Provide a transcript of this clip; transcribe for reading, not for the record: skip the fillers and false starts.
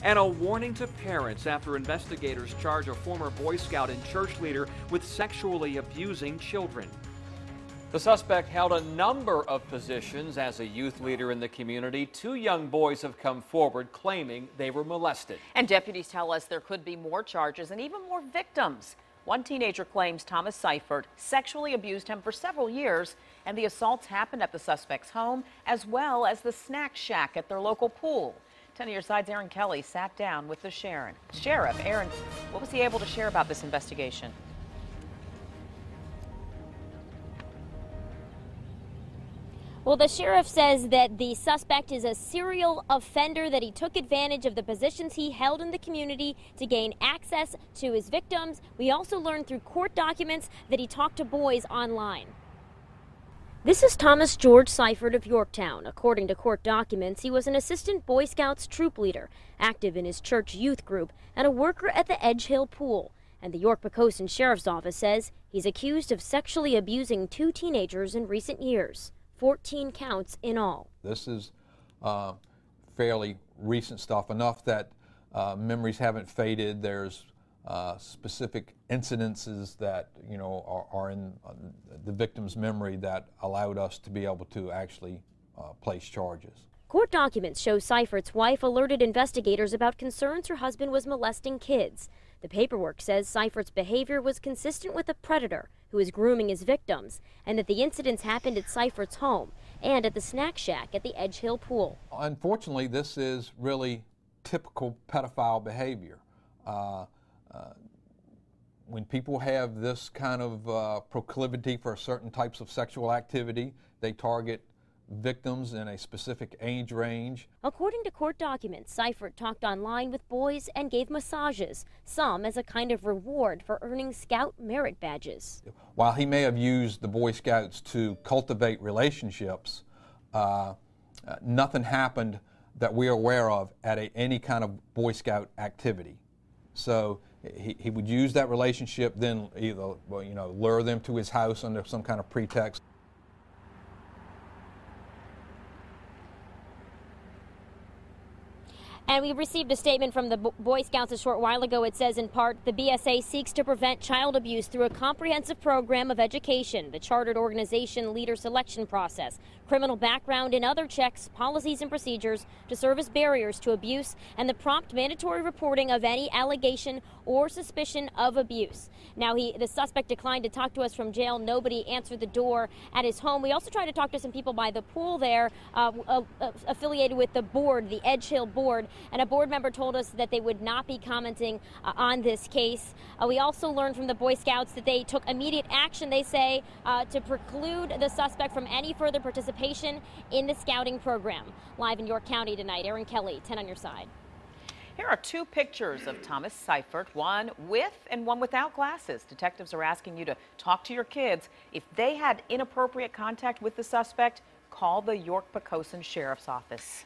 And a warning to parents after investigators charge a former Boy Scout and church leader with sexually abusing children. The suspect held a number of positions as a youth leader in the community. 2 young boys have come forward claiming they were molested. And deputies tell us there could be more charges and even more victims. One teenager claims Thomas Seifert sexually abused him for several years, and the assaults happened at the suspect's home as well as the snack shack at their local pool. 10 on your side's Erin Kelly sat down with the sheriff. Erin, what was he able to share about this investigation? Well, the sheriff says that the suspect is a serial offender, that he took advantage of the positions he held in the community to gain access to his victims. We also learned through court documents that he talked to boys online. This is Thomas George Seifert of Yorktown. According to court documents, he was an assistant Boy Scouts troop leader, active in his church youth group, and a worker at the Edge Hill pool. And the York-Pocosin Sheriff's Office says he's accused of sexually abusing 2 teenagers in recent years. 14 counts in all. This is fairly recent stuff, enough that memories haven't faded. There's specific incidences that are in the victim's memory that allowed us to be able to actually place charges. Court documents show Seifert's wife alerted investigators about concerns her husband was molesting kids. The paperwork says Seifert's behavior was consistent with a predator who is grooming his victims, and that the incidents happened at Seifert's home and at the snack shack at the Edge Hill pool. Unfortunately, this is really typical pedophile behavior. When people have this kind of proclivity for certain types of sexual activity, they target victims in a specific age range. According to court documents, Seifert talked online with boys and gave massages, some as a kind of reward for earning Scout merit badges. While he may have used the Boy Scouts to cultivate relationships, nothing happened that we're aware of at any kind of Boy Scout activity. So he would use that relationship, then either lure them to his house under some kind of pretext. And we received a statement from the Boy Scouts a short while ago. It says, in part, the BSA seeks to prevent child abuse through a comprehensive program of education, the chartered organization leader selection process, criminal background and other checks, policies and procedures to serve as barriers to abuse, and the prompt mandatory reporting of any allegation or suspicion of abuse. Now, the suspect declined to talk to us from jail. Nobody answered the door at his home. We also tried to talk to some people by the pool there, affiliated with the board, the Edge Hill board. And a board member told us that they would not be commenting on this case. We also learned from the Boy Scouts that they took immediate action, they say, to preclude the suspect from any further participation in the scouting program. Live in York County tonight, Erin Kelly, 10 on your side. Here are 2 pictures of Thomas Seifert, one with and one without glasses. Detectives are asking you to talk to your kids. If they had inappropriate contact with the suspect, call the York-Pocosin Sheriff's Office.